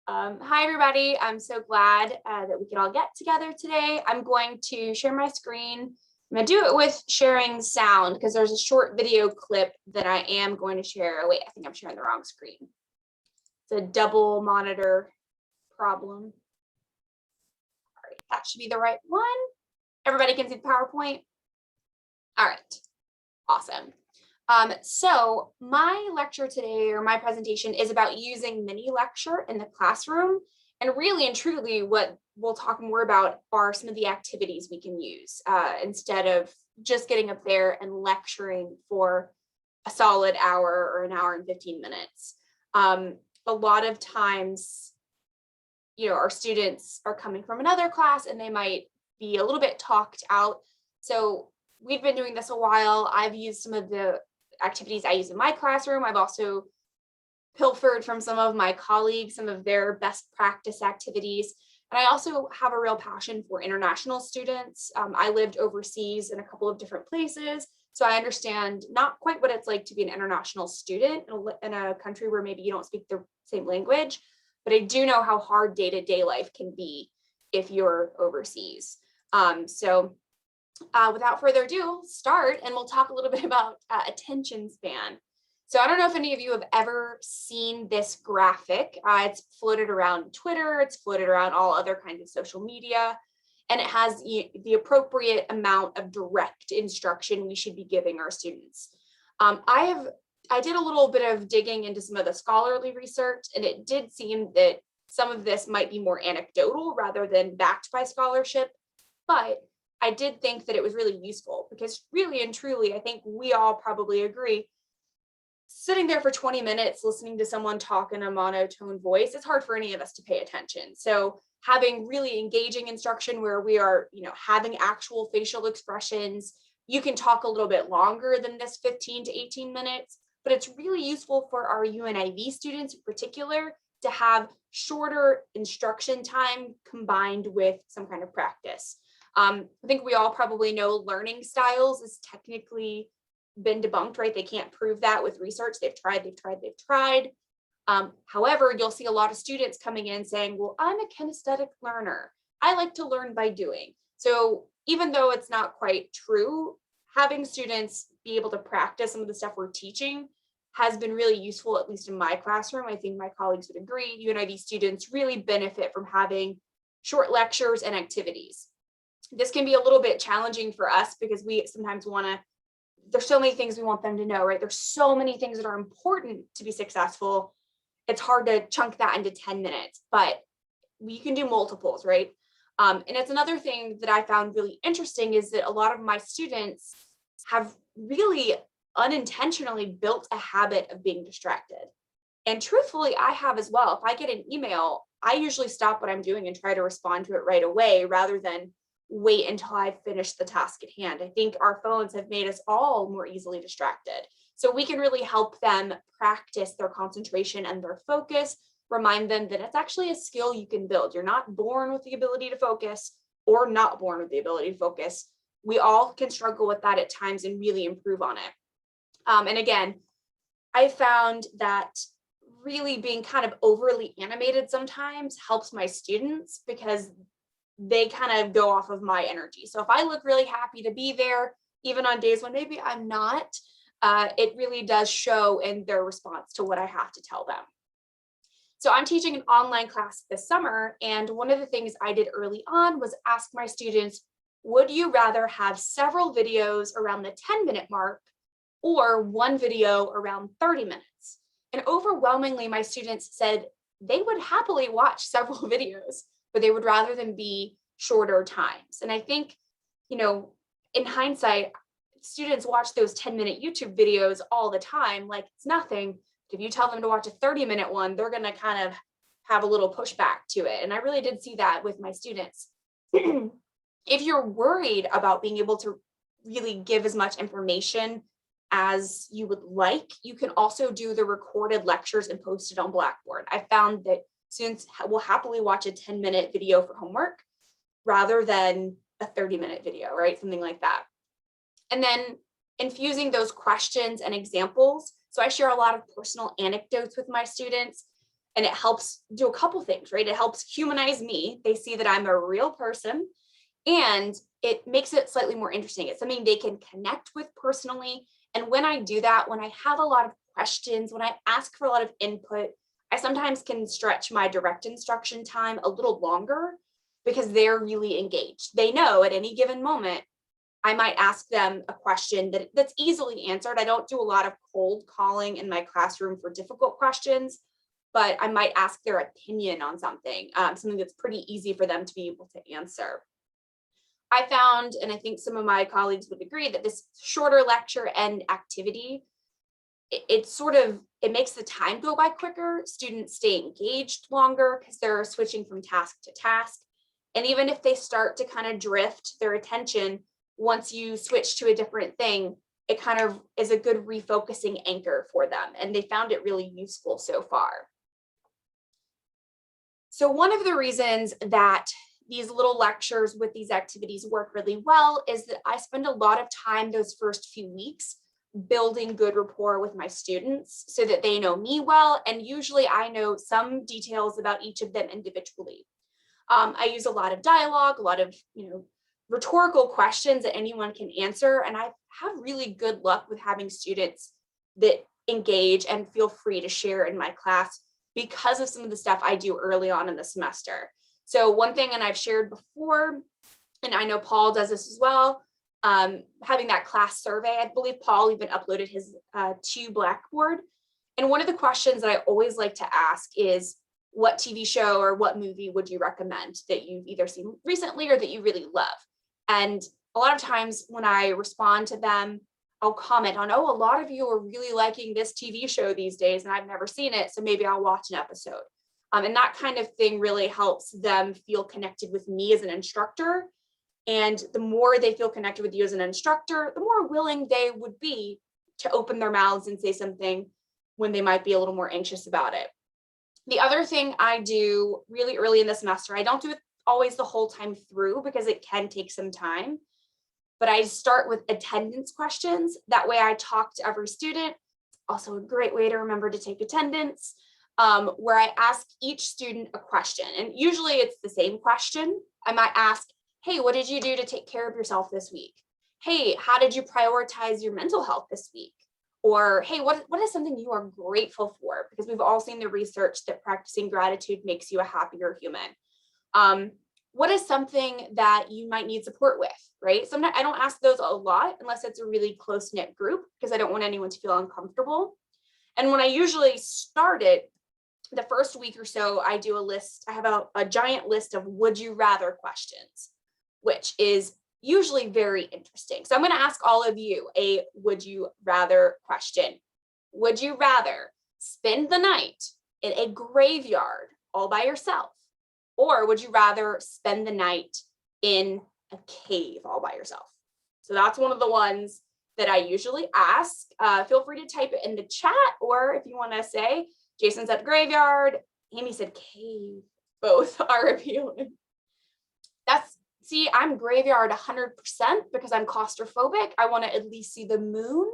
Hi, everybody. I'm so glad that we could all get together today. I'm going to share my screen. I'm going to do it with sharing sound because there's a short video clip that I am going to share. Oh, wait, I think I'm sharing the wrong screen. It's a double monitor problem. All right, that should be the right one. Everybody can see the PowerPoint. All right, awesome. So my lecture today, or my presentation, is about using mini lecture in the classroom. And really and truly what we'll talk more about are some of the activities we can use instead of just getting up there and lecturing for a solid hour or an hour and 15 minutes. A lot of times, our students are coming from another class and they might be a little bit talked out. So we've been doing this a while. I've used some of the activities I use in my classroom. I've also pilfered from some of my colleagues, some of their best practice activities. And I also have a real passion for international students. I lived overseas in a couple of different places, so I understand not quite what it's like to be an international student in a country where maybe you don't speak the same language, but I do know how hard day-to-day life can be if you're overseas. Without further ado, start and we'll talk a little bit about attention span. So I don't know if any of you have ever seen this graphic. It's floated around Twitter, it's floated around all other kinds of social media, and it has the appropriate amount of direct instruction we should be giving our students. I did a little bit of digging into some of the scholarly research, and it did seem that some of this might be more anecdotal rather than backed by scholarship, but I did think that it was really useful because really and truly, I think we all probably agree, sitting there for 20 minutes listening to someone talk in a monotone voice, it's hard for any of us to pay attention. So having really engaging instruction where we are, having actual facial expressions, you can talk a little bit longer than this 15 to 18 minutes, but it's really useful for our UNIV students in particular to have shorter instruction time combined with some kind of practice. I think we all probably know learning styles is technically been debunked, right? They can't prove that with research. They've tried. However, you'll see a lot of students coming in saying, well, I'm a kinesthetic learner. I like to learn by doing. So even though it's not quite true, having students be able to practice some of the stuff we're teaching has been really useful, at least in my classroom. I think my colleagues would agree. UNIV students really benefit from having short lectures and activities. This can be a little bit challenging for us because we sometimes there's so many things we want them to know, right? There's so many things that are important to be successful. It's hard to chunk that into 10 minutes, but we can do multiples, right? And it's another thing that I found really interesting is that a lot of my students have really unintentionally built a habit of being distracted. And truthfully, I have as well. If I get an email, I usually stop what I'm doing and try to respond to it right away rather than wait until I finish the task at hand. I think our phones have made us all more easily distracted. So we can really help them practice their concentration and their focus, remind them that it's actually a skill you can build. You're not born with the ability to focus or not born with the ability to focus. We all can struggle with that at times and really improve on it. And again, I found that really being kind of overly animated sometimes helps my students because they kind of go off of my energy. So if I look really happy to be there, even on days when maybe I'm not, it really does show in their response to what I have to tell them. So I'm teaching an online class this summer, and one of the things I did early on was ask my students, would you rather have several videos around the 10-minute mark or one video around 30 minutes? And overwhelmingly, my students said they would happily watch several videos, but they would rather them be shorter times. And I think, in hindsight, students watch those 10-minute YouTube videos all the time, like it's nothing. But if you tell them to watch a 30-minute one, they're going to kind of have a little pushback to it. And I really did see that with my students. If you're worried about being able to really give as much information as you would like, you can also do the recorded lectures and post it on Blackboard. I found that students will happily watch a 10-minute video for homework rather than a 30-minute video, right? Something like that. And then infusing those questions and examples. So I share a lot of personal anecdotes with my students. And it helps do a couple things, right? It helps humanize me. They see that I'm a real person, and it makes it slightly more interesting. It's something they can connect with personally. And when I do that, when I have a lot of questions, when I ask for a lot of input, I sometimes can stretch my direct instruction time a little longer because they're really engaged. They know at any given moment, I might ask them a question that's easily answered. I don't do a lot of cold calling in my classroom for difficult questions, but I might ask their opinion on something, something that's pretty easy for them to be able to answer. I found, and I think some of my colleagues would agree, that this shorter lecture and activity, it makes the time go by quicker. Students stay engaged longer because they're switching from task to task. And even if they start to kind of drift their attention, once you switch to a different thing, it kind of is a good refocusing anchor for them. And they found it really useful so far. So one of the reasons that these little lectures with these activities work really well is that I spend a lot of time those first few weeks building good rapport with my students so that they know me well. And usually I know some details about each of them individually. I use a lot of dialogue, a lot of, rhetorical questions that anyone can answer. And I have really good luck with having students that engage and feel free to share in my class because of some of the stuff I do early on in the semester. So one thing, and I've shared before, and I know Paul does this as well, having that class survey. I believe Paul even uploaded his to Blackboard. And one of the questions that I always like to ask is, what TV show or what movie would you recommend that you've either seen recently or that you really love? And a lot of times when I respond to them, I'll comment on, oh, a lot of you are really liking this TV show these days and I've never seen it, so maybe I'll watch an episode. And that kind of thing really helps them feel connected with me as an instructor. And the more they feel connected with you as an instructor, the more willing they would be to open their mouths and say something when they might be a little more anxious about it. The other thing I do really early in the semester, I don't do it always the whole time through because it can take some time, but I start with attendance questions. That way I talk to every student. Also a great way to remember to take attendance, where I ask each student a question. And usually it's the same question. I might ask, hey, what did you do to take care of yourself this week? Hey, how did you prioritize your mental health this week? Or, hey, what is something you are grateful for? Because we've all seen the research that practicing gratitude makes you a happier human. What is something that you might need support with, right? Sometimes I don't ask those a lot unless it's a really close-knit group because I don't want anyone to feel uncomfortable. And when I usually start it, the first week or so, I do a list. I have a giant list of would you rather questions, which is usually very interesting. So I'm going to ask all of you a would you rather question. Would you rather spend the night in a graveyard all by yourself? Or would you rather spend the night in a cave all by yourself? So that's one of the ones that I usually ask. Feel free to type it in the chat, or if you want to say, Jason said graveyard, Amy said cave. Both are appealing. See, I'm graveyard 100% because I'm claustrophobic. I want to at least see the moon.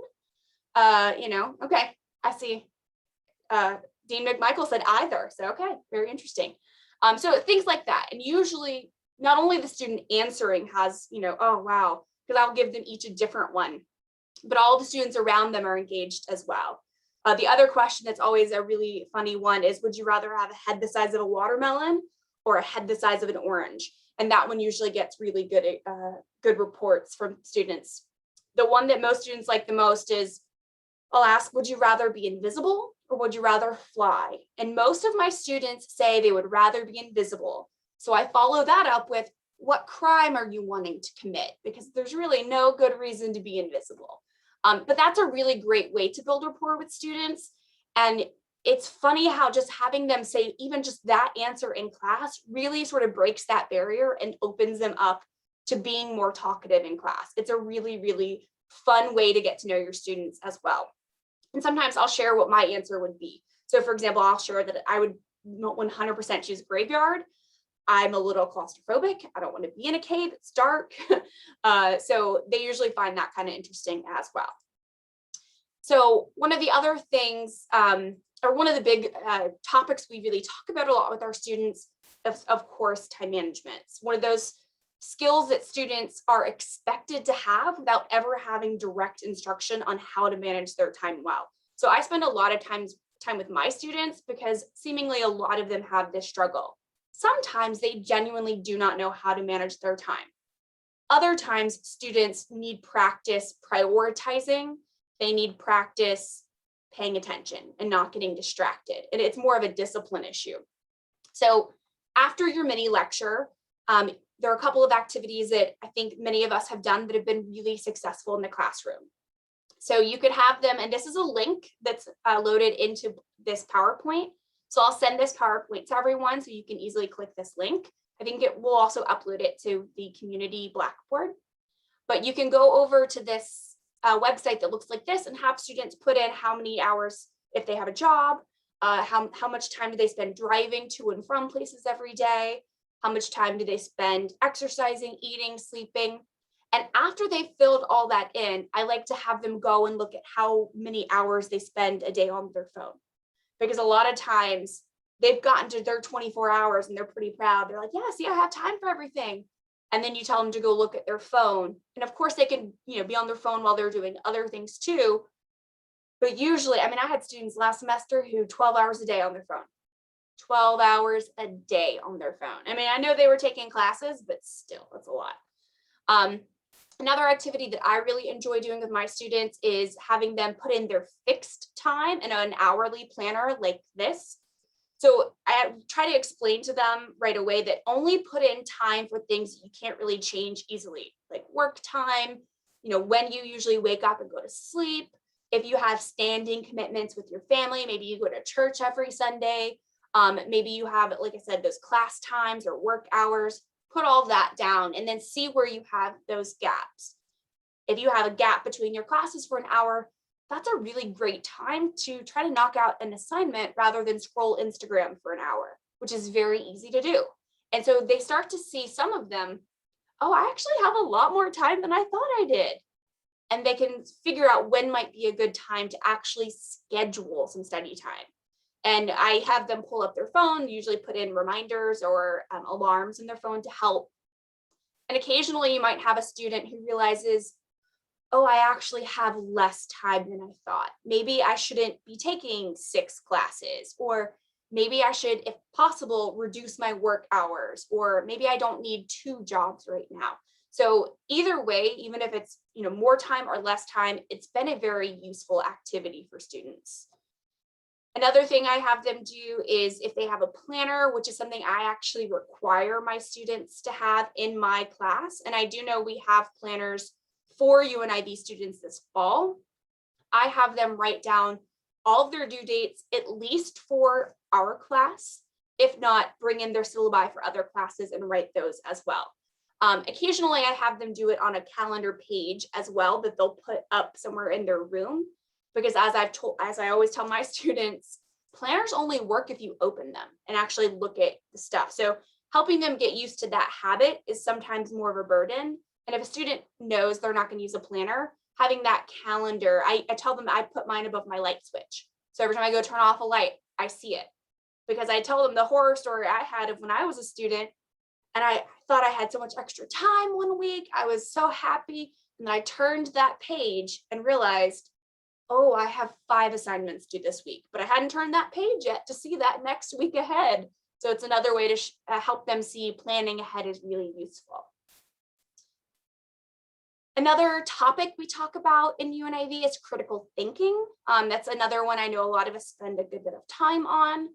Okay, I see. Dean McMichael said either. So, okay, very interesting. So things like that. And usually not only the student answering has, oh, wow, because I'll give them each a different one, but all the students around them are engaged as well. The other question that's always a really funny one is, would you rather have a head the size of a watermelon or a head the size of an orange? And that one usually gets really good reports from students. The one that most students like the most is, I'll ask, would you rather be invisible or would you rather fly? And most of my students say they would rather be invisible. So I follow that up with, what crime are you wanting to commit? Because there's really no good reason to be invisible. But that's a really great way to build rapport with students. And it's funny how just having them say even just that answer in class really sort of breaks that barrier and opens them up to being more talkative in class. It's a really, really fun way to get to know your students as well. And sometimes I'll share what my answer would be. So for example, I'll share that I would 100% choose graveyard. I'm a little claustrophobic. I don't want to be in a cave. It's dark. So they usually find that kind of interesting as well. So one of the other things or one of the big topics we really talk about a lot with our students, of course, time management. It's one of those skills that students are expected to have without ever having direct instruction on how to manage their time well. So I spend a lot of time with my students because seemingly a lot of them have this struggle. Sometimes they genuinely do not know how to manage their time. Other times students need practice prioritizing. They need practice paying attention and not getting distracted. And it's more of a discipline issue. So after your mini lecture, there are a couple of activities that I think many of us have done that have been really successful in the classroom. So you could have them, and this is a link that's loaded into this PowerPoint. So I'll send this PowerPoint to everyone so you can easily click this link. I think it will also upload it to the community Blackboard. But you can go over to this website that looks like this and have students put in how many hours if they have a job, how much time do they spend driving to and from places every day, how much time do they spend exercising, eating, sleeping. And after they've filled all that in, I like to have them go and look at how many hours they spend a day on their phone. Because a lot of times they've gotten to their 24 hours and they're pretty proud. They're like, yeah, see, I have time for everything. And then you tell them to go look at their phone. And of course they can, be on their phone while they're doing other things too. But usually, I had students last semester who 12 hours a day on their phone. 12 hours a day on their phone. I know they were taking classes, but still, that's a lot. Another activity that I really enjoy doing with my students is having them put in their fixed time in an hourly planner like this. So I try to explain to them right away that only put in time for things you can't really change easily, like work time, when you usually wake up and go to sleep. If you have standing commitments with your family, maybe you go to church every Sunday. Maybe you have, like I said, those class times or work hours. Put all that down and then see where you have those gaps. If you have a gap between your classes for an hour, that's a really great time to try to knock out an assignment rather than scroll Instagram for an hour, which is very easy to do. And so they start to see, some of them, oh, I actually have a lot more time than I thought I did. And they can figure out when might be a good time to actually schedule some study time. And I have them pull up their phone, usually put in reminders or alarms in their phone to help. And occasionally you might have a student who realizes, oh, I actually have less time than I thought. Maybe I shouldn't be taking 6 classes, or maybe I should, if possible, reduce my work hours, or maybe I don't need 2 jobs right now. So either way, even if it's more time or less time, it's been a very useful activity for students. Another thing I have them do is if they have a planner, which is something I actually require my students to have in my class. And I do know we have planners for UNIV students this fall. I have them write down all of their due dates, at least for our class. If not, bring in their syllabi for other classes and write those as well. Occasionally, I have them do it on a calendar page as well that they'll put up somewhere in their room. Because as I always tell my students, planners only work if you open them and actually look at the stuff. So helping them get used to that habit is sometimes more of a burden. And if a student knows they're not going to use a planner, having that calendar, I tell them I put mine above my light switch. So every time I go turn off a light, I see it. Because I tell them the horror story I had of when I was a student and I thought I had so much extra time one week. I was so happy. And then I turned that page and realized, oh, I have 5 assignments due this week, but I hadn't turned that page yet to see that next week ahead. So it's another way to help them see planning ahead is really useful. Another topic we talk about in UNIV is critical thinking. That's another one I know a lot of us spend a good bit of time on.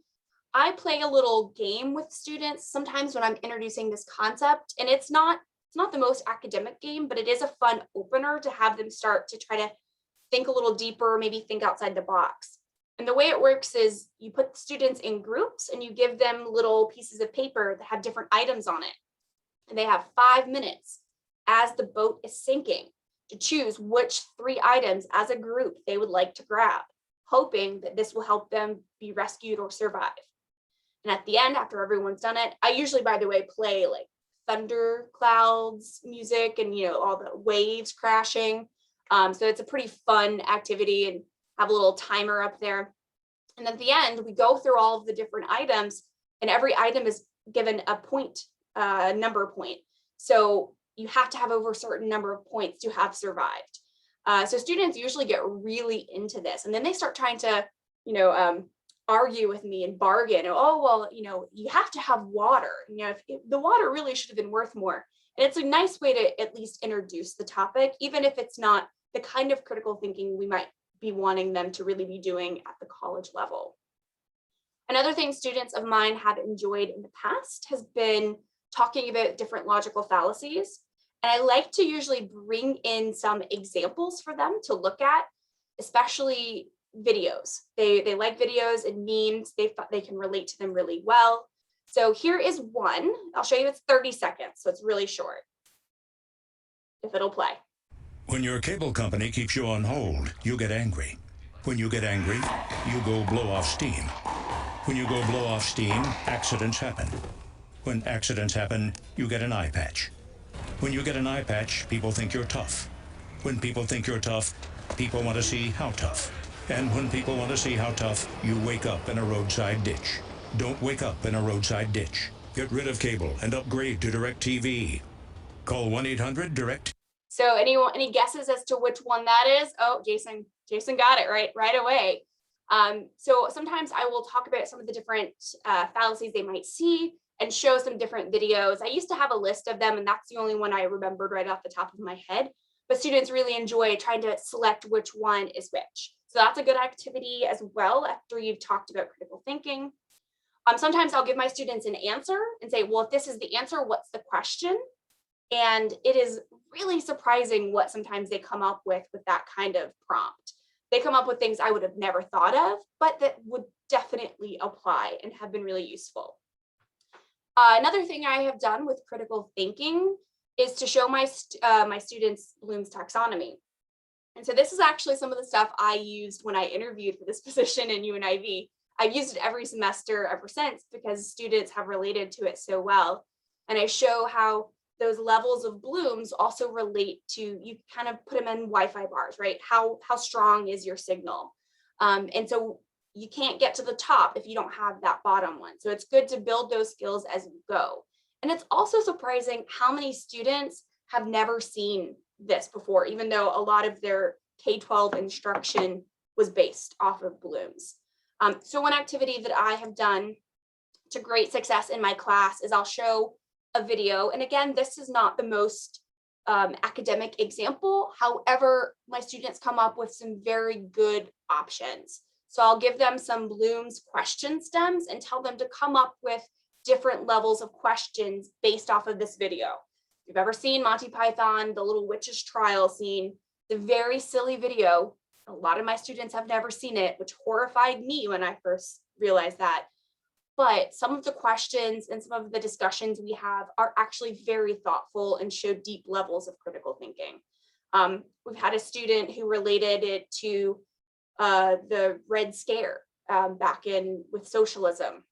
I play a little game with students sometimes when I'm introducing this concept, and it's not the most academic game, but it is a fun opener to have them start to try to think a little deeper, maybe think outside the box. And the way it works is you put students in groups and you give them little pieces of paper that have different items on it. And they have 5 minutes as the boat is sinking to choose which 3 items as a group they would like to grab, hoping that this will help them be rescued or survive. And at the end, after everyone's done it, I usually, by the way, play like thunder clouds music and all the waves crashing. So it's a pretty fun activity and have a little timer up there. And at the end, we go through all of the different items, and every item is given a point, number point. So you have to have over a certain number of points to have survived. So students usually get really into this, and then they start trying to, argue with me and bargain. Oh, well, you have to have water. If the water really should have been worth more. And it's a nice way to at least introduce the topic, even if it's not the kind of critical thinking we might be wanting them to really be doing at the college level. Another thing students of mine have enjoyed in the past has been talking about different logical fallacies. And I like to usually bring in some examples for them to look at, especially videos. They like videos and memes. They can relate to them really well. So here is one. I'll show you. It's 30 seconds, so it's really short. If it'll play. When your cable company keeps you on hold, you get angry. When you get angry, you go blow off steam. When you go blow off steam, accidents happen. When accidents happen, you get an eye patch. When you get an eye patch, people think you're tough. When people think you're tough, people want to see how tough. And when people want to see how tough, you wake up in a roadside ditch. Don't wake up in a roadside ditch. Get rid of cable and upgrade to DirecTV. Call 1-800-DIRECT. So any guesses as to which one that is? Oh, Jason got it right away. So sometimes I will talk about some of the different fallacies they might see and show some different videos. I used to have a list of them, and that's the only one I remembered right off the top of my head. But students really enjoy trying to select which one is which. So that's a good activity as well after you've talked about critical thinking. Sometimes I'll give my students an answer and say, well, if this is the answer, what's the question? And it is really surprising what sometimes they come up with that kind of prompt. They come up with things I would have never thought of, but that would definitely apply and have been really useful. Another thing I have done with critical thinking is to show my students Bloom's taxonomy. And so this is actually some of the stuff I used when I interviewed for this position in UNIV. I've used it every semester ever since because students have related to it so well. And I show how those levels of Bloom's also relate to, you kind of put them in Wi-Fi bars, right? How strong is your signal? And so you can't get to the top if you don't have that bottom one. So it's good to build those skills as you go. And it's also surprising how many students have never seen this before, even though a lot of their K-12 instruction was based off of Bloom's. So one activity that I have done to great success in my class is I'll show a video. And again, this is not the most academic example. However, my students come up with some very good options. So I'll give them some Bloom's question stems and tell them to come up with different levels of questions based off of this video. If you've ever seen Monty Python, the little witch's trial scene, the very silly video, a lot of my students have never seen it, which horrified me when I first realized that. But some of the questions and some of the discussions we have are actually very thoughtful and show deep levels of critical thinking. We've had a student who related it to the Red Scare back in with socialism.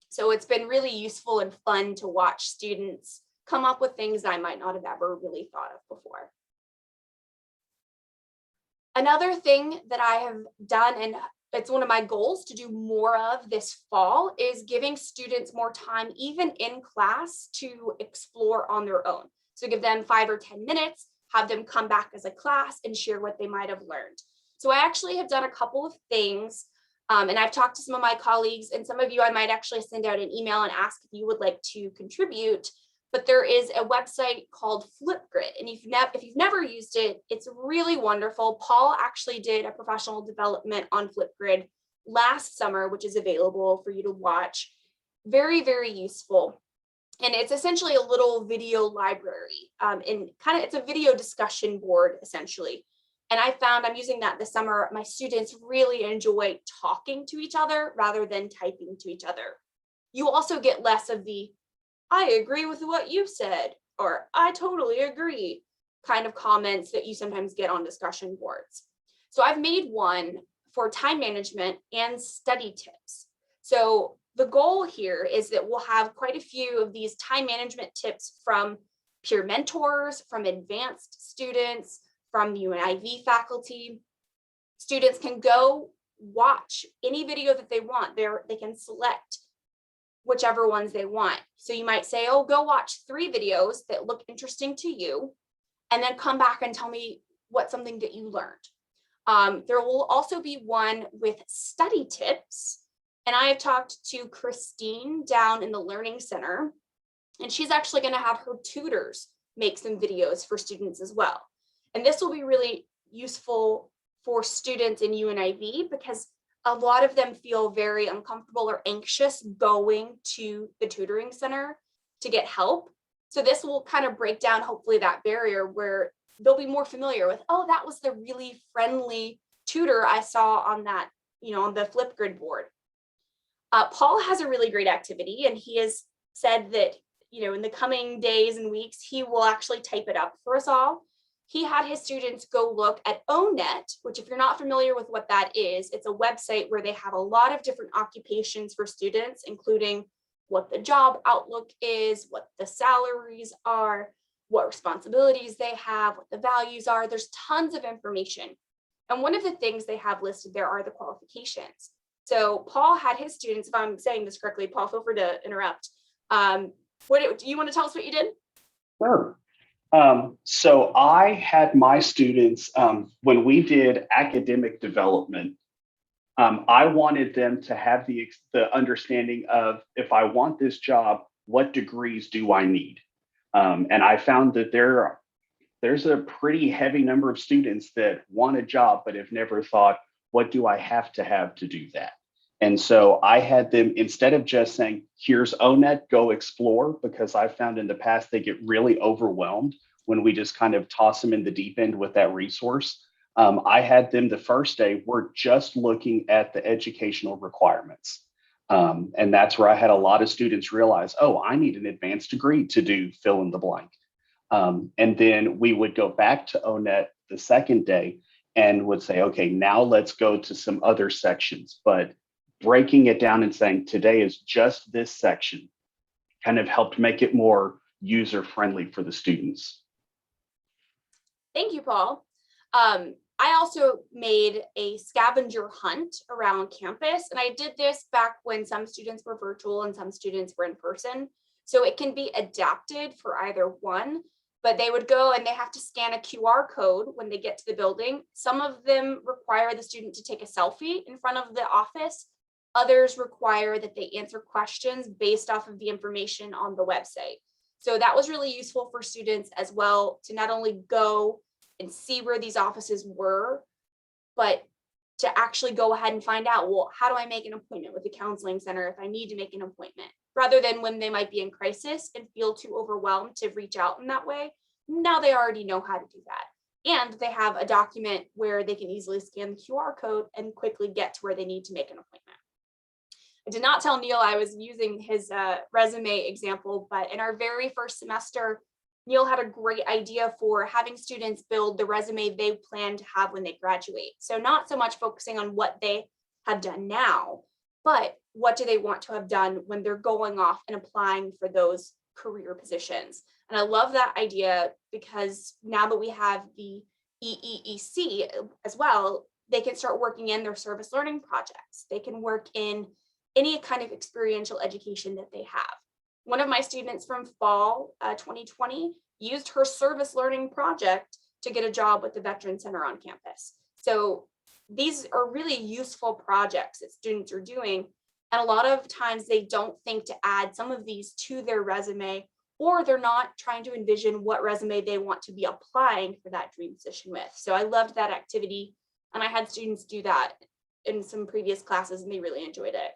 So it's been really useful and fun to watch students come up with things I might not have ever really thought of before. Another thing that I have done, and it's one of my goals to do more of this fall, is giving students more time, even in class, to explore on their own. So give them 5 or 10 minutes, have them come back as a class and share what they might have learned. So I actually have done a couple of things, and I've talked to some of my colleagues, and some of you I might actually send out an email and ask if you would like to contribute. But there is a website called Flipgrid, and if you've never used it, it's really wonderful. Paul actually did a professional development on Flipgrid last summer, which is available for you to watch. Very, very useful. And it's essentially a little video library, and it's a video discussion board, essentially. And I found I'm using that this summer. My students really enjoy talking to each other rather than typing to each other. You also get less of the, I agree with what you said, or I totally agree kind of comments that you sometimes get on discussion boards. So I've made one for time management and study tips. So the goal here is that we'll have quite a few of these time management tips from peer mentors, from advanced students, from UNIV faculty. Students can go watch any video that they want. They can select whichever ones they want. So you might say, oh, go watch 3 videos that look interesting to you, and then come back and tell me what's something that you learned. There will also be one with study tips. And I have talked to Christine down in the Learning Center, and she's actually going to have her tutors make some videos for students as well. And this will be really useful for students in UNIV because a lot of them feel very uncomfortable or anxious going to the tutoring center to get help. So this will kind of break down, hopefully, that barrier where they'll be more familiar with, oh, that was the really friendly tutor I saw on that, on the Flipgrid board. Paul has a really great activity, and he has said that, in the coming days and weeks, he will actually type it up for us all. He had his students go look at ONET, which, if you're not familiar with what that is, it's a website where they have a lot of different occupations for students, including what the job outlook is, what the salaries are, what responsibilities they have, what the values are. There's tons of information. And one of the things they have listed there are the qualifications. So Paul had his students, if I'm saying this correctly, Paul, feel free to interrupt. Do you want to tell us what you did? Sure. So I had my students, when we did academic development, I wanted them to have the understanding of, if I want this job, what degrees do I need? And I found that there's a pretty heavy number of students that want a job, but have never thought, what do I have to do that? And so I had them, instead of just saying, here's ONET, go explore, because I found in the past they get really overwhelmed when we just kind of toss them in the deep end with that resource. I had them the first day, we're just looking at the educational requirements. And that's where I had a lot of students realize, oh, I need an advanced degree to do fill in the blank. And then we would go back to ONET the second day and would say, okay, now let's go to some other sections. But breaking it down and saying today is just this section kind of helped make it more user friendly for the students. Thank you, Paul. I also made a scavenger hunt around campus, and I did this back when some students were virtual and some students were in person. So it can be adapted for either one, but they would go and they have to scan a QR code when they get to the building. Some of them require the student to take a selfie in front of the office. Others require that they answer questions based off of the information on the website. So that was really useful for students as well, to not only go and see where these offices were, but to actually go ahead and find out, well, how do I make an appointment with the counseling center if I need to make an appointment, rather than when they might be in crisis and feel too overwhelmed to reach out in that way. Now they already know how to do that. And they have a document where they can easily scan the QR code and quickly get to where they need to make an appointment. I did not tell Neil I was using his resume example, but in our very first semester, Neil had a great idea for having students build the resume they plan to have when they graduate. So not so much focusing on what they have done now, but what do they want to have done when they're going off and applying for those career positions. And I love that idea because now that we have the EEEC as well, they can start working in their service learning projects. They can work in any kind of experiential education that they have. One of my students from fall 2020 used her service learning project to get a job with the Veteran Center on campus. So these are really useful projects that students are doing. And a lot of times they don't think to add some of these to their resume, or they're not trying to envision what resume they want to be applying for that dream position with. So I loved that activity. And I had students do that in some previous classes, and they really enjoyed it.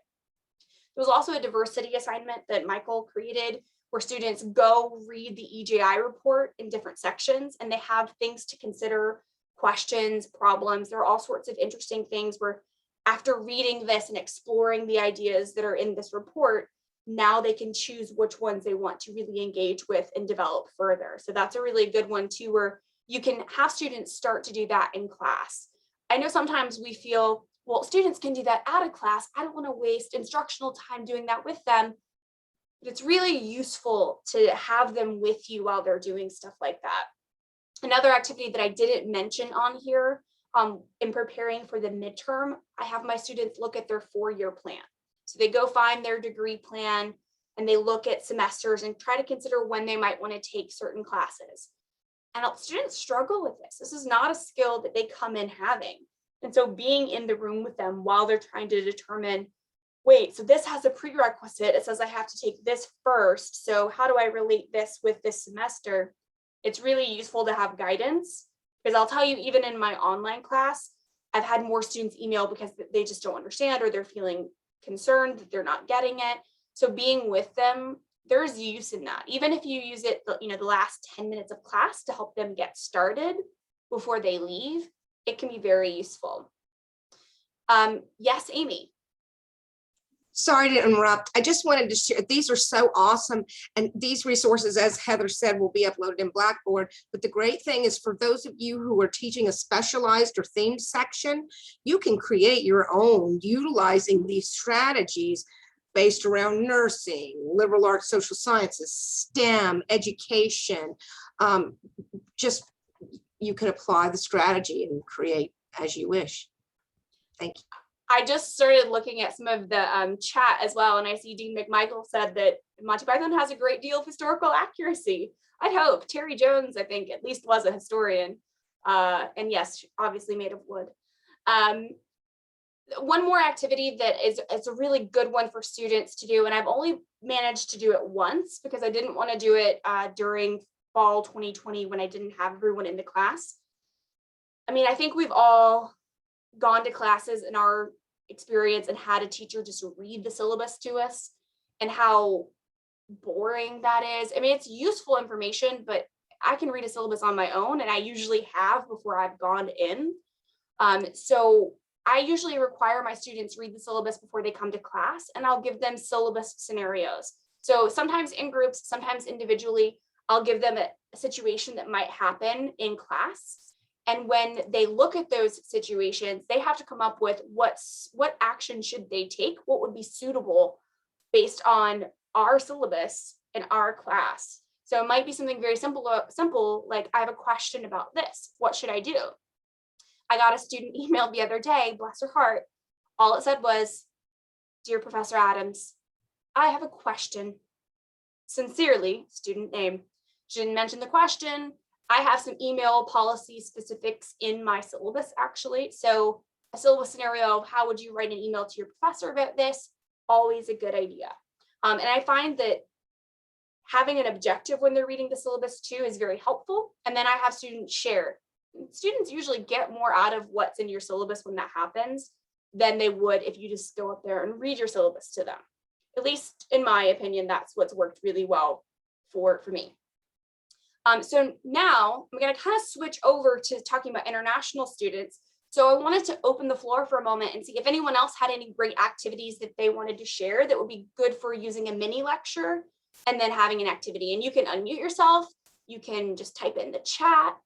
There was also a diversity assignment that Michael created where students go read the EJI report in different sections, and they have things to consider, questions, problems. There are all sorts of interesting things where after reading this and exploring the ideas that are in this report, now they can choose which ones they want to really engage with and develop further. So that's a really good one too, where you can have students start to do that in class. I know sometimes we feel, well, students can do that out of class. I don't want to waste instructional time doing that with them. But it's really useful to have them with you while they're doing stuff like that. Another activity that I didn't mention on here in preparing for the midterm, I have my students look at their 4-year plan. So they go find their degree plan and they look at semesters and try to consider when they might want to take certain classes. And students struggle with this. This is not a skill that they come in having. And so being in the room with them while they're trying to determine, wait, so this has a prerequisite. It says I have to take this first. So how do I relate this with this semester? It's really useful to have guidance, because I'll tell you, even in my online class, I've had more students email because they just don't understand, or they're feeling concerned that they're not getting it. So being with them, there's use in that. Even if you use it, the last 10 minutes of class to help them get started before they leave, it can be very useful. Yes, Amy. Sorry to interrupt. I just wanted to share, these are so awesome. And these resources, as Heather said, will be uploaded in Blackboard. But the great thing is, for those of you who are teaching a specialized or themed section, you can create your own utilizing these strategies based around nursing, liberal arts, social sciences, STEM, education. Just, you can apply the strategy and create as you wish. Thank you. I just started looking at some of the chat as well, and I see Dean McMichael said that Monty Python has a great deal of historical accuracy. I'd hope. Terry Jones, I think, at least was a historian, and yes, obviously made of wood. One more activity that it's a really good one for students to do, and I've only managed to do it once because I didn't want to do it during fall 2020 when I didn't have everyone in the class. I mean, I think we've all gone to classes in our experience and had a teacher just read the syllabus to us, and how boring that is. I mean, it's useful information, but I can read a syllabus on my own, and I usually have before I've gone in. So I usually require my students read the syllabus before they come to class, and I'll give them syllabus scenarios. So sometimes in groups, sometimes individually, I'll give them a situation that might happen in class. And when they look at those situations, they have to come up with what action should they take, what would be suitable based on our syllabus and our class. So it might be something very simple, like, I have a question about this. What should I do? I got a student email the other day, bless her heart. All it said was, "Dear Professor Adams, I have a question. Sincerely, student name." She didn't mention the question. I have some email policy specifics in my syllabus, actually. So a syllabus scenario of how would you write an email to your professor about this? Always a good idea. And I find that having an objective when they're reading the syllabus too is very helpful. And then I have students share. Students usually get more out of what's in your syllabus when that happens than they would if you just go up there and read your syllabus to them. At least in my opinion, that's what's worked really well for me. So now I'm going to kind of switch over to talking about international students. So I wanted to open the floor for a moment and see if anyone else had any great activities that they wanted to share that would be good for using a mini lecture and then having an activity. And you can unmute yourself. You can just type in the chat.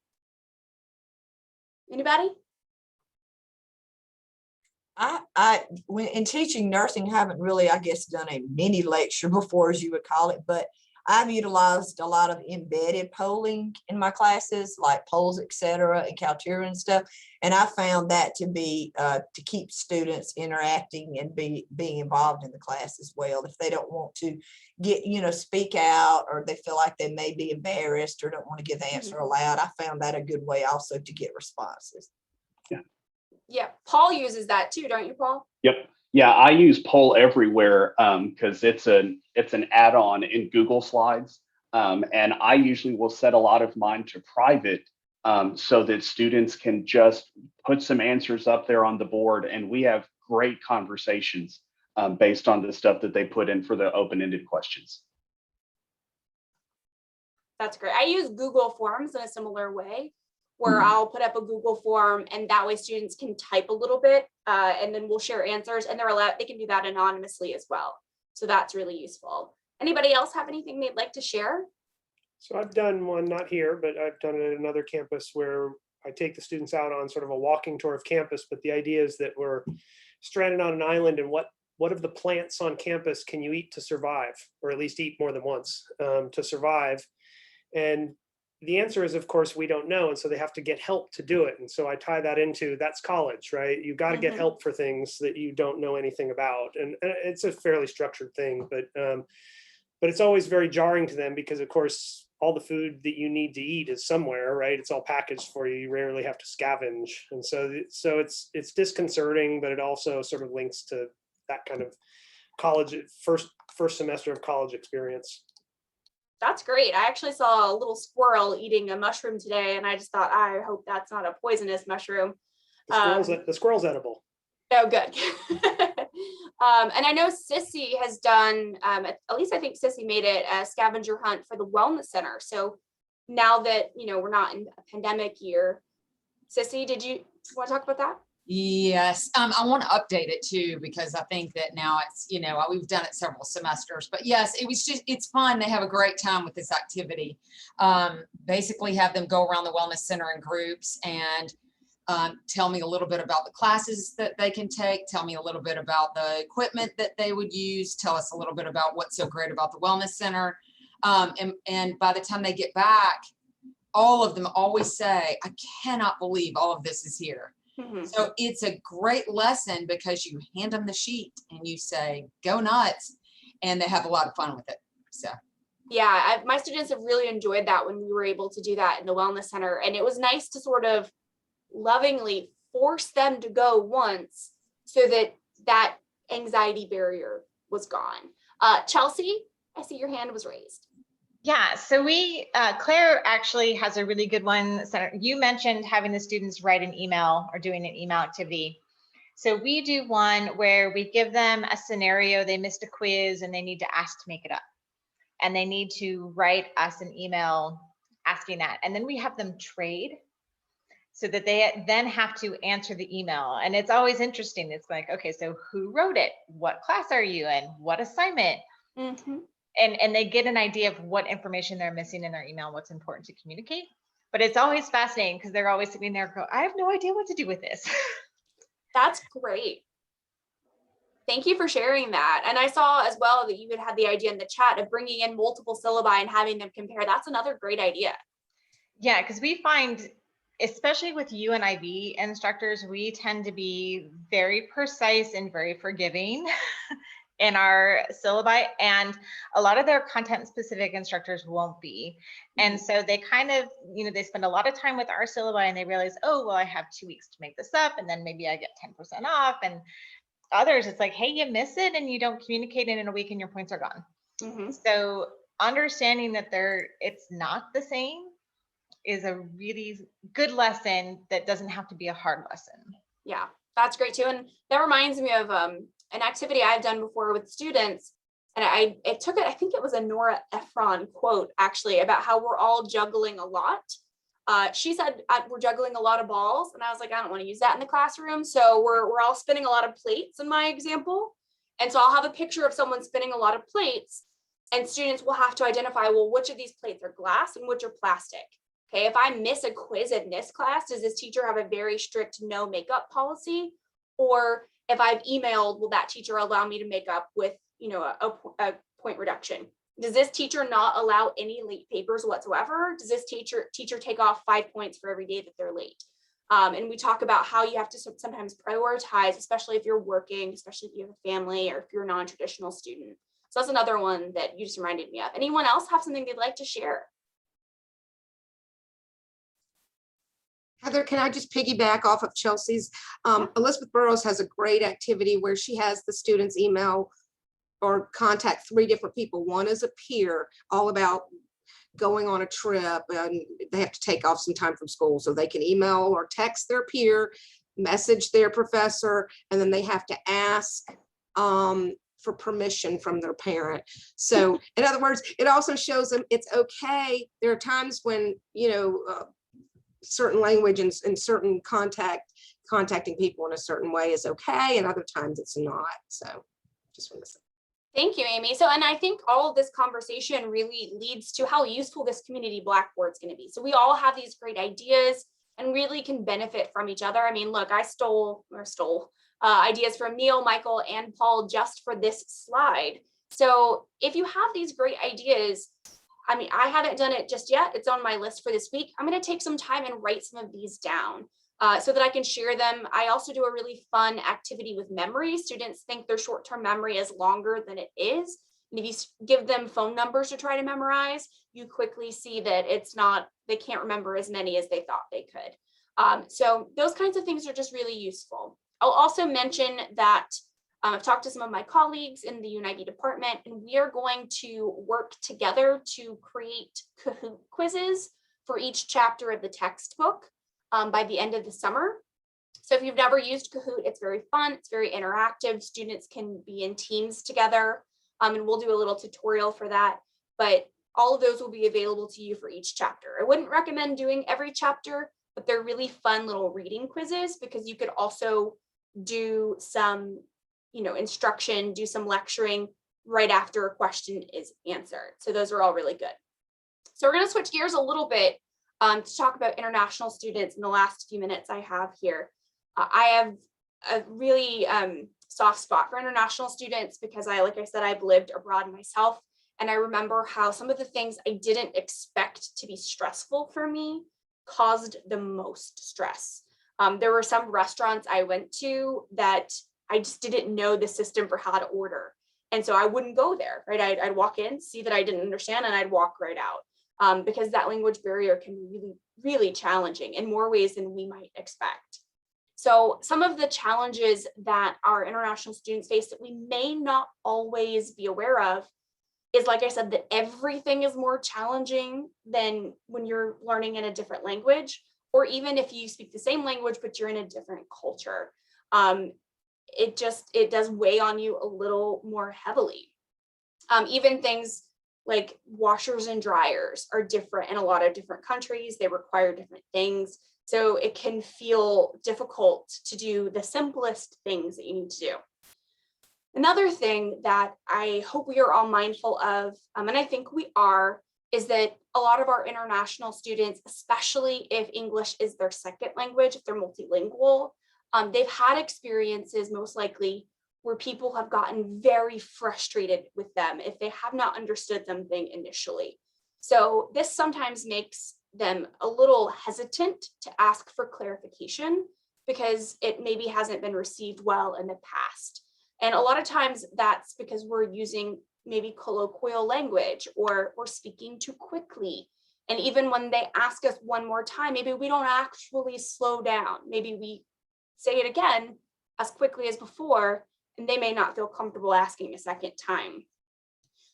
Anybody? When in teaching nursing, haven't really, I guess, done a mini lecture before, as you would call it, but I've utilized a lot of embedded polling in my classes, like polls, etc., and Kaltura and stuff. And I found that to be to keep students interacting and being involved in the class as well. If they don't want to speak out, or they feel like they may be embarrassed or don't want to give the answer aloud, I found that a good way also to get responses. Yeah, Paul uses that too, don't you, Paul? Yep. Yeah, I use Poll Everywhere because it's an add-on in Google Slides, and I usually will set a lot of mine to private so that students can just put some answers up there on the board, and we have great conversations based on the stuff that they put in for the open-ended questions. That's great. I use Google Forms in a similar way, where I'll put up a Google form, and that way students can type a little bit, and then we'll share answers, and they can do that anonymously as well. So that's really useful. Anybody else have anything they'd like to share? So I've done one, not here, but I've done it at another campus where I take the students out on sort of a walking tour of campus. But the idea is that we're stranded on an island, and what of the plants on campus can you eat to survive, or at least eat more than once to survive? And the answer is, of course, we don't know. And so they have to get help to do it. And so I tie that into, that's college, right? You got to get help for things that you don't know anything about. And it's a fairly structured thing, but it's always very jarring to them because, of course, all the food that you need to eat is somewhere, right? It's all packaged for you. You rarely have to scavenge. And so it's disconcerting, but it also sort of links to that kind of college, first semester of college experience. That's great. I actually saw a little squirrel eating a mushroom today, and I just thought, I hope that's not a poisonous mushroom. The squirrel's edible. Oh, good. And I know Sissy has done, at least I think Sissy made it a scavenger hunt for the Wellness Center. So now that, we're not in a pandemic year, Sissy, did you want to talk about that? Yes, I want to update it too, because I think that now it's, we've done it several semesters, but yes, it's fun. They have a great time with this activity. Basically have them go around the Wellness Center in groups and tell me a little bit about the classes that they can take, tell me a little bit about the equipment that they would use, tell us a little bit about what's so great about the Wellness Center. And by the time they get back, all of them always say, I cannot believe all of this is here. So it's a great lesson because you hand them the sheet and you say, go nuts, and they have a lot of fun with it. So yeah, my students have really enjoyed that when we were able to do that in the Wellness Center. And it was nice to sort of lovingly force them to go once so that anxiety barrier was gone. Chelsea, I see your hand was raised. Yeah, so Claire actually has a really good one. You mentioned having the students write an email or doing an email activity. So we do one where we give them a scenario, they missed a quiz and they need to ask to make it up. And they need to write us an email asking that. And then we have them trade so that they then have to answer the email. And it's always interesting. It's like, okay, so who wrote it? What class are you in? What assignment? And they get an idea of what information they're missing in their email, what's important to communicate. But it's always fascinating because they're always sitting there go, I have no idea what to do with this. That's great. Thank you for sharing that. And I saw as well that you had the idea in the chat of bringing in multiple syllabi and having them compare. That's another great idea. Yeah, because we find, especially with UNIV instructors, we tend to be very precise and very forgiving in our syllabi, and a lot of their content specific instructors won't be. And so they kind of, they spend a lot of time with our syllabi and they realize, oh, well, I have 2 weeks to make this up and then maybe I get 10% off. And others, it's like, hey, you miss it and you don't communicate it in a week and your points are gone. So understanding that it's not the same is a really good lesson that doesn't have to be a hard lesson. Yeah, that's great too. And that reminds me of an activity I've done before with students. And I think it was a Nora Ephron quote actually about how we're all juggling a lot. She said, we're juggling a lot of balls. And I was like, I don't want to use that in the classroom. So we're all spinning a lot of plates in my example. And so I'll have a picture of someone spinning a lot of plates and students will have to identify, well, which of these plates are glass and which are plastic? Okay, if I miss a quiz in this class, does this teacher have a very strict no makeup policy? Or if I've emailed, will that teacher allow me to make up with, a point reduction? Does this teacher not allow any late papers whatsoever? Does this teacher take off 5 points for every day that they're late? And we talk about how you have to sometimes prioritize, especially if you're working, especially if you have a family or if you're a non-traditional student. So that's another one that you just reminded me of. Anyone else have something they'd like to share? Heather, can I just piggyback off of Chelsea's? Elizabeth Burrows has a great activity where she has the students email or contact 3 different people. One is a peer, all about going on a trip and they have to take off some time from school. So they can email or text their peer, message their professor, and then they have to ask for permission from their parent. So in other words, it also shows them it's okay. There are times when, certain language and certain contacting people in a certain way is okay, and other times it's not. So just want to say. Thank you, Amy. So, and I think all of this conversation really leads to how useful this community Blackboard is going to be. So we all have these great ideas and really can benefit from each other. I mean, look, I stole ideas from Neil, Michael, and Paul just for this slide. So if you have these great ideas, I mean, I haven't done it just yet. It's on my list for this week. I'm going to take some time and write some of these down so that I can share them. I also do a really fun activity with memory. Students think their short-term memory is longer than it is. And if you give them phone numbers to try to memorize, you quickly see that it's not, they can't remember as many as they thought they could. So those kinds of things are just really useful. I'll also mention that I've talked to some of my colleagues in the UNIV department, and we are going to work together to create Kahoot quizzes for each chapter of the textbook by the end of the summer. So if you've never used Kahoot, it's very fun, it's very interactive. Students can be in teams together, and we'll do a little tutorial for that. But all of those will be available to you for each chapter. I wouldn't recommend doing every chapter, but they're really fun little reading quizzes because you could also do some instruction, do some lecturing right after a question is answered. So those are all really good. So we're going to switch gears a little bit to talk about international students in the last few minutes I have here. I have a really soft spot for international students because like I said, I've lived abroad myself. And I remember how some of the things I didn't expect to be stressful for me caused the most stress. There were some restaurants I went to that I just didn't know the system for how to order. And so I wouldn't go there, right? I'd walk in, see that I didn't understand, and I'd walk right out because that language barrier can be really, really challenging in more ways than we might expect. So some of the challenges that our international students face that we may not always be aware of is, like I said, that everything is more challenging than when you're learning in a different language, or even if you speak the same language, but you're in a different culture. It does weigh on you a little more heavily. Even things like washers and dryers are different in a lot of different countries. They require different things. So it can feel difficult to do the simplest things that you need to do. Another thing that I hope we are all mindful of, and I think we are, is that a lot of our international students, especially if English is their second language, if they're multilingual, they've had experiences most likely where people have gotten very frustrated with them if they have not understood something initially. So this sometimes makes them a little hesitant to ask for clarification because it maybe hasn't been received well in the past. And a lot of times that's because we're using maybe colloquial language or we're speaking too quickly. And even when they ask us one more time, maybe we don't actually slow down. Maybe we say it again as quickly as before, and they may not feel comfortable asking a second time.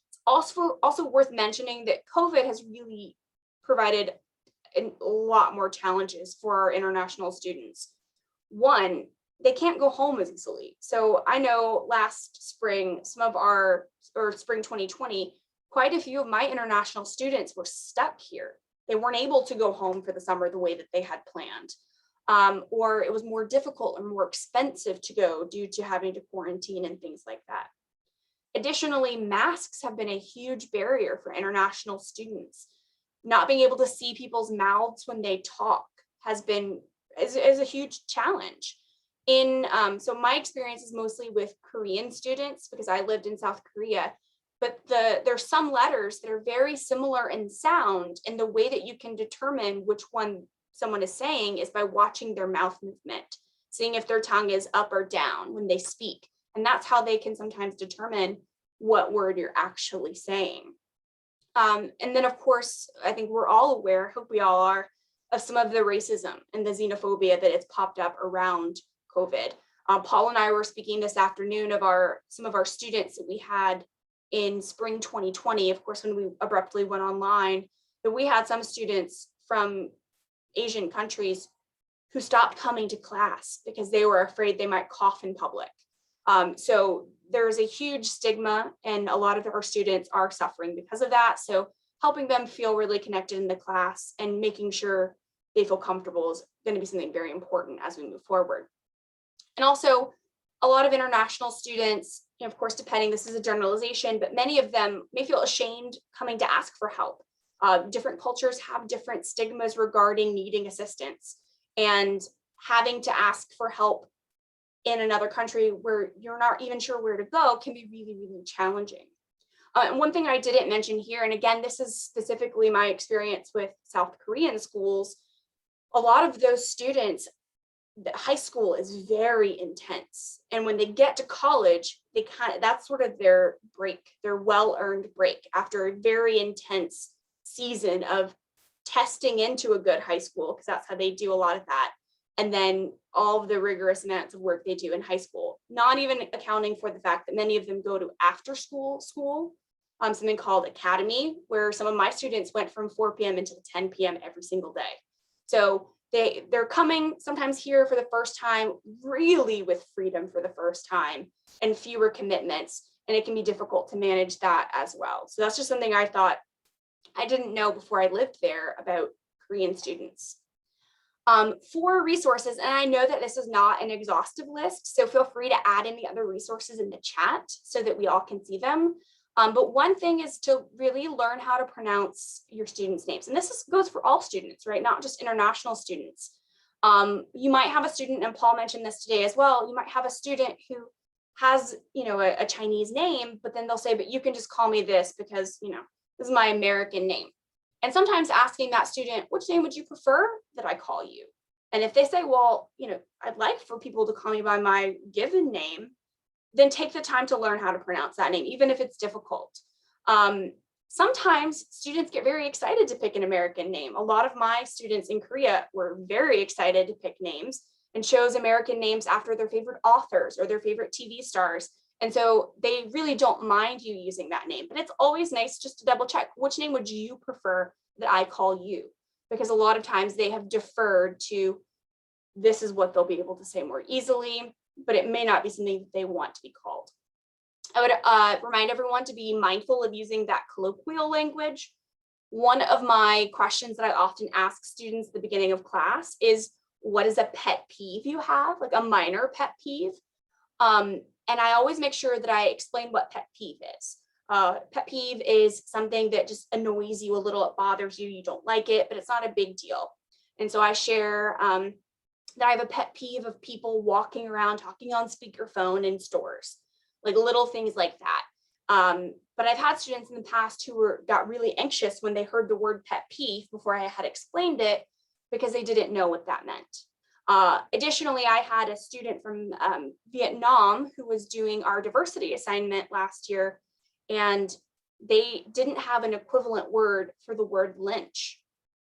It's also worth mentioning that COVID has really provided a lot more challenges for our international students. One, they can't go home as easily. So I know last spring, spring 2020, quite a few of my international students were stuck here. They weren't able to go home for the summer the way that they had planned. Or it was more difficult and more expensive to go due to having to quarantine and things like that. Additionally, masks have been a huge barrier for international students. Not being able to see people's mouths when they talk is a huge challenge. So my experience is mostly with Korean students because I lived in South Korea, but there's some letters that are very similar in sound, and the way that you can determine which one someone is saying is by watching their mouth movement, seeing if their tongue is up or down when they speak. And that's how they can sometimes determine what word you're actually saying. And then, of course, I think we're all aware, I hope we all are, of some of the racism and the xenophobia that has popped up around COVID. Paul and I were speaking this afternoon of some of our students that we had in spring 2020, of course, when we abruptly went online, that we had some students from Asian countries who stopped coming to class because they were afraid they might cough in public. So there's a huge stigma, and a lot of our students are suffering because of that. So helping them feel really connected in the class and making sure they feel comfortable is going to be something very important as we move forward. And also, a lot of international students, of course, this is a generalization, but many of them may feel ashamed coming to ask for help. Different cultures have different stigmas regarding needing assistance, and having to ask for help in another country where you're not even sure where to go can be really, really challenging. And one thing I didn't mention here, and again, this is specifically my experience with South Korean schools, a lot of those students, the high school is very intense. And when they get to college, that's sort of their break, their well-earned break after a very intense season of testing into a good high school, because that's how they do a lot of that. And then all of the rigorous amounts of work they do in high school, not even accounting for the fact that many of them go to after school, something called academy, where some of my students went from 4 p.m. until 10 p.m. every single day. So they're coming sometimes here for the first time, really with freedom for the first time and fewer commitments. And it can be difficult to manage that as well. So that's just something I thought I didn't know before I lived there about Korean students. For resources, and I know that this is not an exhaustive list, so feel free to add in the other resources in the chat so that we all can see them. But one thing is to really learn how to pronounce your students' names. And goes for all students, right? Not just international students. You might have a student, and Paul mentioned this today as well, you might have a student who has, a Chinese name, but then they'll say, but you can just call me this because, this is my American name. And sometimes asking that student, which name would you prefer that I call you? And if they say, well, I'd like for people to call me by my given name, then take the time to learn how to pronounce that name, even if it's difficult. Sometimes students get very excited to pick an American name. A lot of my students in Korea were very excited to pick names and chose American names after their favorite authors or their favorite TV stars. And so they really don't mind you using that name, but it's always nice just to double check, which name would you prefer that I call you? Because a lot of times they have deferred to, this is what they'll be able to say more easily, but it may not be something that they want to be called. I would remind everyone to be mindful of using that colloquial language. One of my questions that I often ask students at the beginning of class is, what is a pet peeve you have, like a minor pet peeve? And I always make sure that I explain what pet peeve is. Pet peeve is something that just annoys you a little, it bothers you, you don't like it, but it's not a big deal. And so I share that I have a pet peeve of people walking around talking on speakerphone in stores, like little things like that. But I've had students in the past who got really anxious when they heard the word pet peeve before I had explained it, because they didn't know what that meant. Additionally, I had a student from Vietnam who was doing our diversity assignment last year, and they didn't have an equivalent word for the word lynch.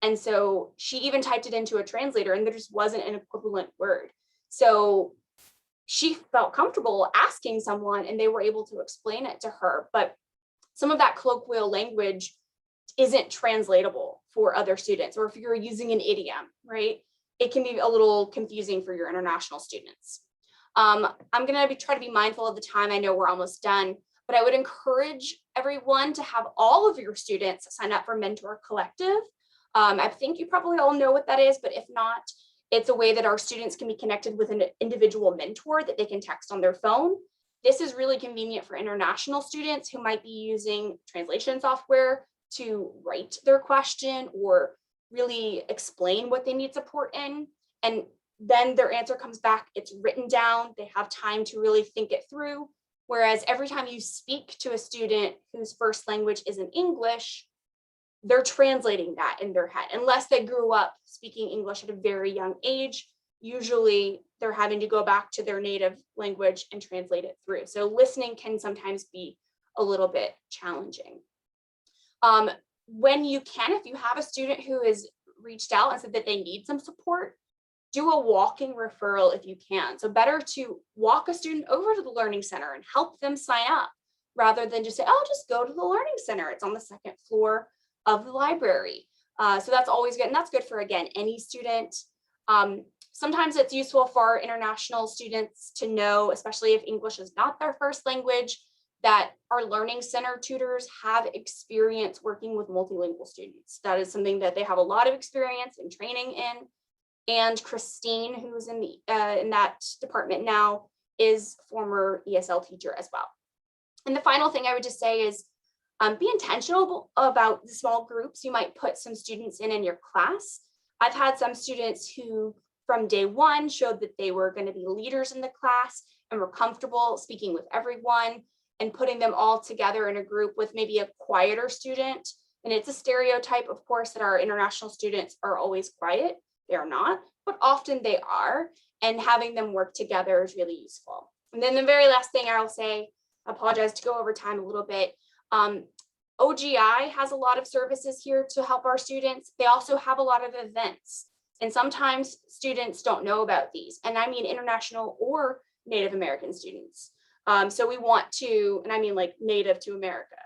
And so she even typed it into a translator and there just wasn't an equivalent word. So she felt comfortable asking someone and they were able to explain it to her. But some of that colloquial language isn't translatable for other students, or if you're using an idiom, right? It can be a little confusing for your international students. I'm going to try to be mindful of the time. I know we're almost done, but I would encourage everyone to have all of your students sign up for Mentor Collective. I think you probably all know what that is, but if not, it's a way that our students can be connected with an individual mentor that they can text on their phone. This is really convenient for international students who might be using translation software to write their question or really explain what they need support in. And then their answer comes back, it's written down, they have time to really think it through. Whereas every time you speak to a student whose first language isn't English, they're translating that in their head. Unless they grew up speaking English at a very young age, usually they're having to go back to their native language and translate it through. So listening can sometimes be a little bit challenging. When you can, if you have a student who has reached out and said that they need some support, do a walking referral if you can. So better to walk a student over to the Learning Center and help them sign up rather than just say, oh, just go to the Learning Center. It's on the second floor of the library. So that's always good. And that's good for, again, any student. Sometimes it's useful for our international students to know, especially if English is not their first language, that our Learning Center tutors have experience working with multilingual students. That is something that they have a lot of experience and training in. And Christine, who's in that department now, is former ESL teacher as well. And the final thing I would just say is be intentional about the small groups you might put some students in your class. I've had some students who from day one showed that they were going to be leaders in the class and were comfortable speaking with everyone. and putting them all together in a group with maybe a quieter student. And it's a stereotype, of course, that our international students are always quiet. They are not, but often they are. And having them work together is really useful. And then the very last thing I will say, I apologize to go over time a little bit. OGI has a lot of services here to help our students. They also have a lot of events. And sometimes students don't know about these. And I mean international or Native American students. So we want to, and I mean like native to America,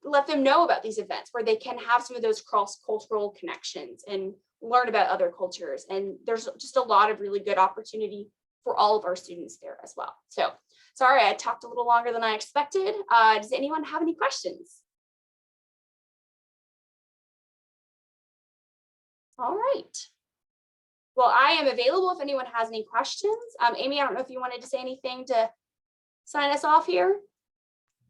let them know about these events where they can have some of those cross-cultural connections and learn about other cultures. And there's just a lot of really good opportunity for all of our students there as well. So sorry, I talked a little longer than I expected. Does anyone have any questions? All right. Well, I am available if anyone has any questions. Amy, I don't know if you wanted to say anything to sign us off here.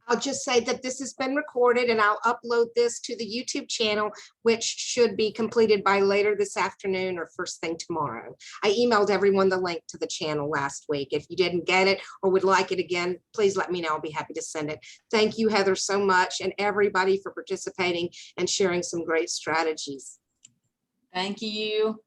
I'll just say that this has been recorded and I'll upload this to the YouTube channel, which should be completed by later this afternoon or first thing tomorrow. I emailed everyone the link to the channel last week. If you didn't get it or would like it again, please let me know. I'll be happy to send it. Thank you, Heather, so much, and everybody for participating and sharing some great strategies. Thank you.